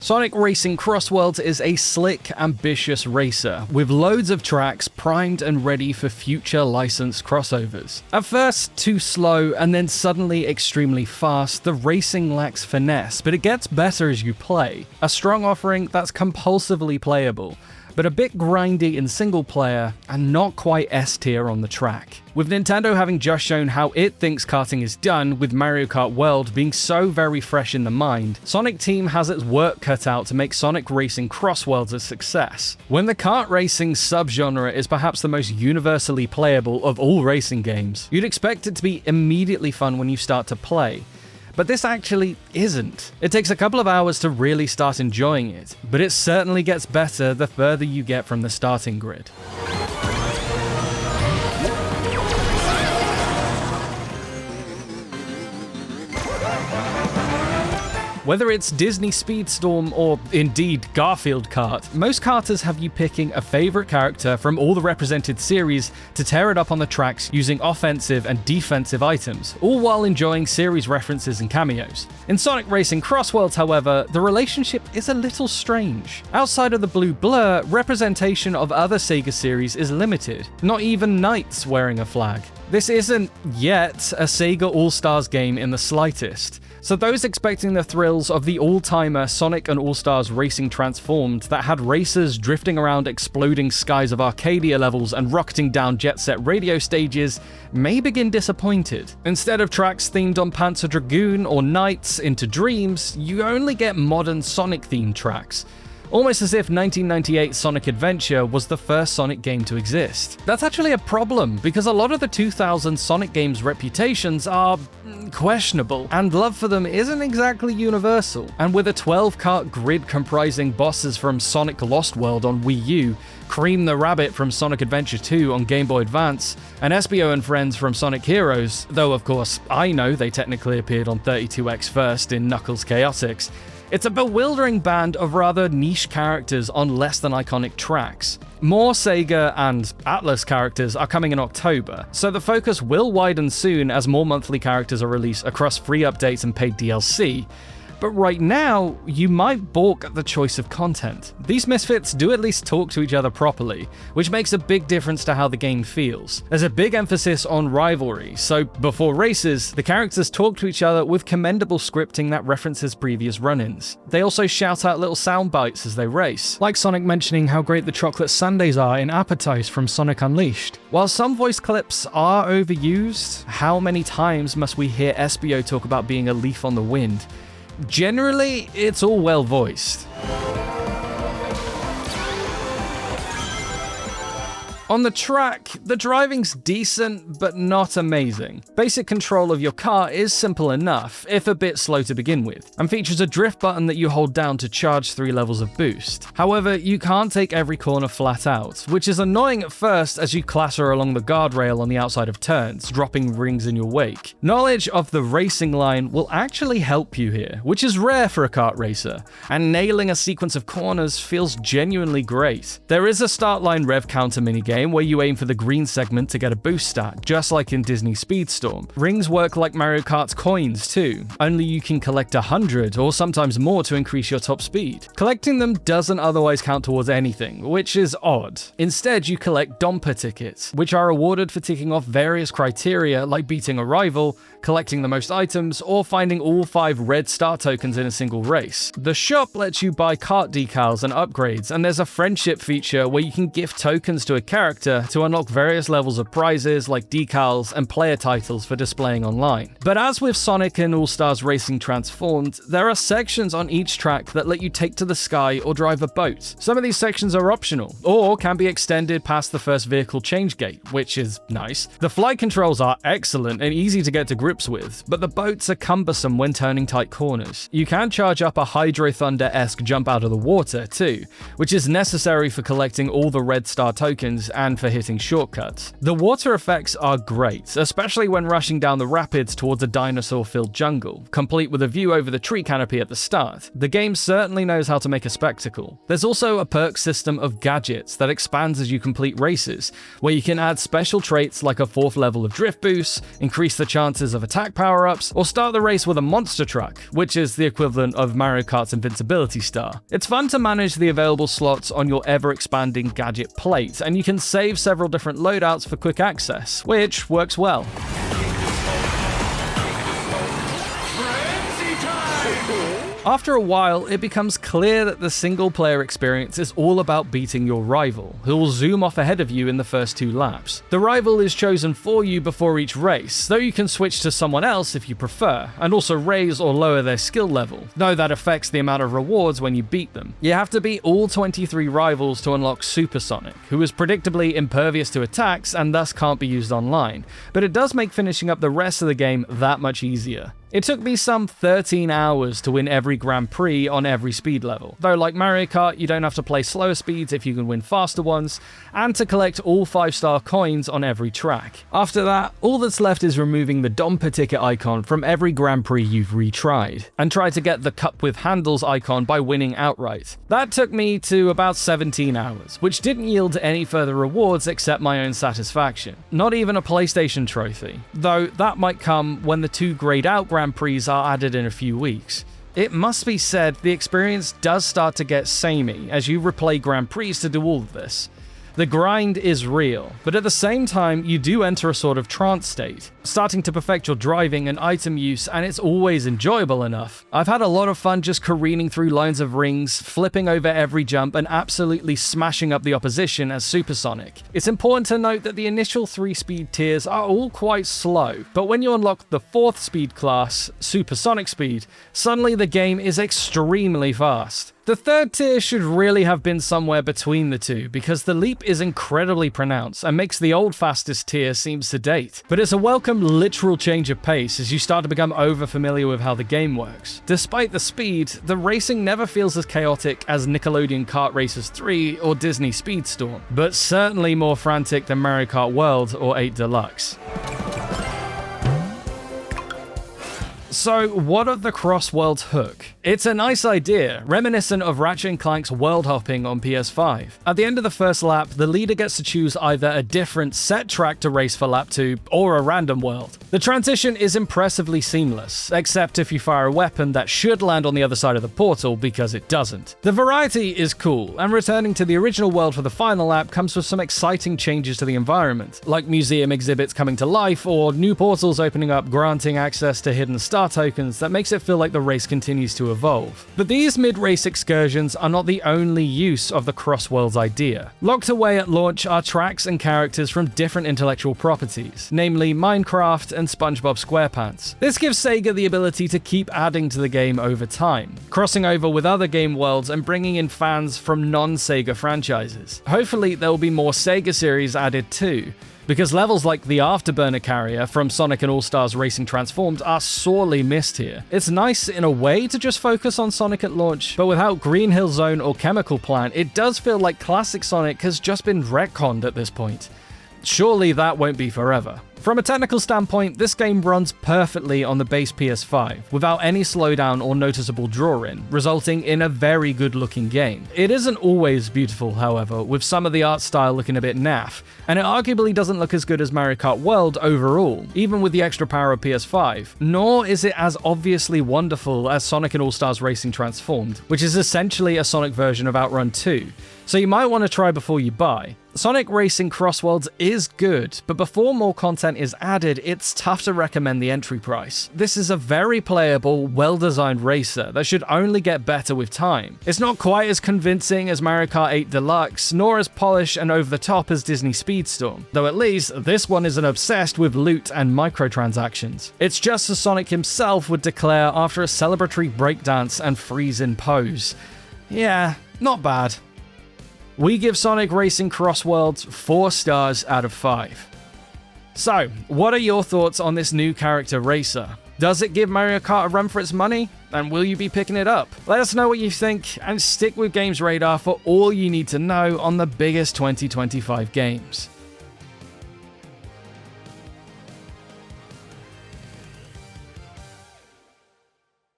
Sonic Racing CrossWorlds is a slick, ambitious racer, with loads of tracks primed and ready for future licensed crossovers. At first too slow and then suddenly extremely fast, the racing lacks finesse, but it gets better as you play. A strong offering that's compulsively playable, but a bit grindy in single player and not quite S tier on the track. With Nintendo having just shown how it thinks karting is done, with Mario Kart World being so very fresh in the mind, Sonic Team has its work cut out to make Sonic Racing CrossWorlds a success. When the kart racing subgenre is perhaps the most universally playable of all racing games, you'd expect it to be immediately fun when you start to play. But this actually isn't. It takes a couple of hours to really start enjoying it, but it certainly gets better the further you get from the starting grid. Whether it's Disney Speedstorm or indeed Garfield Kart, most karters have you picking a favorite character from all the represented series to tear it up on the tracks using offensive and defensive items, all while enjoying series references and cameos. In Sonic Racing CrossWorlds, however, the relationship is a little strange. Outside of the blue blur, representation of other Sega series is limited, not even knights wearing a flag. This isn't yet a Sega All-Stars game in the slightest. So those expecting the thrills of the all-timer Sonic and All-Stars Racing Transformed that had racers drifting around exploding skies of Arcadia levels and rocketing down Jet Set radio stages may begin disappointed. Instead of tracks themed on Panzer Dragoon or Knights into Dreams, you only get modern Sonic-themed tracks. Almost as if 1998's Sonic Adventure was the first Sonic game to exist. That's actually a problem, because a lot of the 2000 Sonic games' reputations are questionable, and love for them isn't exactly universal. And with a 12-kart grid comprising bosses from Sonic Lost World on Wii U, Cream the Rabbit from Sonic Adventure 2 on Game Boy Advance, and Espio and Friends from Sonic Heroes, though of course I know they technically appeared on 32X first in Knuckles Chaotix, it's a bewildering band of rather niche characters on less than iconic tracks. More Sega and Atlas characters are coming in October, so the focus will widen soon as more monthly characters are released across free updates and paid DLC. But right now, you might balk at the choice of content. These misfits do at least talk to each other properly, which makes a big difference to how the game feels. There's a big emphasis on rivalry, so before races, the characters talk to each other with commendable scripting that references previous run-ins. They also shout out little sound bites as they race, like Sonic mentioning how great the chocolate sundaes are in Appetize from Sonic Unleashed. While some voice clips are overused, how many times must we hear Espio talk about being a leaf on the wind? Generally, it's all well voiced. On the track, the driving's decent, but not amazing. Basic control of your car is simple enough, if a bit slow to begin with, and features a drift button that you hold down to charge 3 levels of boost. However, you can't take every corner flat out, which is annoying at first as you clatter along the guardrail on the outside of turns, dropping rings in your wake. Knowledge of the racing line will actually help you here, which is rare for a kart racer, and nailing a sequence of corners feels genuinely great. There is a start line rev counter minigame where you aim for the green segment to get a boost stat, just like in Disney Speedstorm. Rings work like Mario Kart's coins too, only you can collect 100 or sometimes more to increase your top speed. Collecting them doesn't otherwise count towards anything, which is odd. Instead, you collect Domper tickets, which are awarded for ticking off various criteria like beating a rival, collecting the most items, or finding all 5 red star tokens in a single race. The shop lets you buy kart decals and upgrades, and there's a friendship feature where you can gift tokens to a character to unlock various levels of prizes like decals and player titles for displaying online. But as with Sonic and All-Stars Racing Transformed, there are sections on each track that let you take to the sky or drive a boat. Some of these sections are optional, or can be extended past the first vehicle change gate, which is nice. The flight controls are excellent and easy to get to grips with, but the boats are cumbersome when turning tight corners. You can charge up a Hydro Thunder-esque jump out of the water too, which is necessary for collecting all the red star tokens and for hitting shortcuts. The water effects are great, especially when rushing down the rapids towards a dinosaur-filled jungle, complete with a view over the tree canopy at the start. The game certainly knows how to make a spectacle. There's also a perk system of gadgets that expands as you complete races, where you can add special traits like a 4th level of drift boost, increase the chances of attack power-ups, or start the race with a monster truck, which is the equivalent of Mario Kart's invincibility star. It's fun to manage the available slots on your ever-expanding gadget plate, and you can save several different loadouts for quick access, which works well. After a while, it becomes clear that the single-player experience is all about beating your rival, who will zoom off ahead of you in the first 2 laps. The rival is chosen for you before each race, though you can switch to someone else if you prefer, and also raise or lower their skill level, though that affects the amount of rewards when you beat them. You have to beat all 23 rivals to unlock Supersonic, who is predictably impervious to attacks and thus can't be used online, but it does make finishing up the rest of the game that much easier. It took me some 13 hours to win every Grand Prix on every speed level, though like Mario Kart, you don't have to play slower speeds if you can win faster ones, and to collect all 5-star coins on every track. After that, all that's left is removing the Domper ticket icon from every Grand Prix you've retried, and try to get the cup with handles icon by winning outright. That took me to about 17 hours, which didn't yield any further rewards except my own satisfaction. Not even a PlayStation trophy, though that might come when the 2 grayed out Grand Prix are added in a few weeks. It must be said, the experience does start to get samey as you replay Grand Prix to do all of this. The grind is real, but at the same time, you do enter a sort of trance state, starting to perfect your driving and item use, and it's always enjoyable enough. I've had a lot of fun just careening through lines of rings, flipping over every jump, and absolutely smashing up the opposition as Supersonic. It's important to note that the initial 3 speed tiers are all quite slow, but when you unlock the 4th speed class, Supersonic Speed, suddenly the game is extremely fast. The 3rd tier should really have been somewhere between the 2, because the leap is incredibly pronounced and makes the old fastest tier seem sedate. But it's a welcome literal change of pace as you start to become over-familiar with how the game works. Despite the speed, the racing never feels as chaotic as Nickelodeon Kart Racers 3 or Disney Speedstorm, but certainly more frantic than Mario Kart World or 8 Deluxe. So, what of the Crossworlds hook? It's a nice idea, reminiscent of Ratchet & Clank's world hopping on PS5. At the end of the first lap, the leader gets to choose either a different set track to race for lap 2, or a random world. The transition is impressively seamless, except if you fire a weapon that should land on the other side of the portal, because it doesn't. The variety is cool, and returning to the original world for the final lap comes with some exciting changes to the environment, like museum exhibits coming to life, or new portals opening up granting access to hidden star tokens that makes it feel like the race continues to evolve. But these mid-race excursions are not the only use of the Crossworlds idea. Locked away at launch are tracks and characters from different intellectual properties, namely Minecraft and SpongeBob SquarePants. This gives Sega the ability to keep adding to the game over time, crossing over with other game worlds and bringing in fans from non-Sega franchises. Hopefully there will be more Sega series added too, because levels like the Afterburner Carrier from Sonic and All-Stars Racing Transformed are sorely missed here. It's nice in a way to just focus on Sonic at launch, but without Green Hill Zone or Chemical Plant, it does feel like classic Sonic has just been retconned at this point. Surely that won't be forever. From a technical standpoint, this game runs perfectly on the base PS5, without any slowdown or noticeable draw-in, resulting in a very good-looking game. It isn't always beautiful, however, with some of the art style looking a bit naff, and it arguably doesn't look as good as Mario Kart World overall, even with the extra power of PS5, nor is it as obviously wonderful as Sonic and All-Stars Racing Transformed, which is essentially a Sonic version of Outrun 2, so you might want to try before you buy. Sonic Racing Crossworlds is good, but before more content is added, it's tough to recommend the entry price. This is a very playable, well-designed racer that should only get better with time. It's not quite as convincing as Mario Kart 8 Deluxe, nor as polished and over-the-top as Disney Speedstorm, though at least this one isn't obsessed with loot and microtransactions. It's just as Sonic himself would declare after a celebratory breakdance and freeze-in pose. Yeah, not bad. We give Sonic Racing Crossworlds 4 stars out of 5. So, what are your thoughts on this new character racer? Does it give Mario Kart a run for its money? And will you be picking it up? Let us know what you think, and stick with GamesRadar for all you need to know on the biggest 2025 games.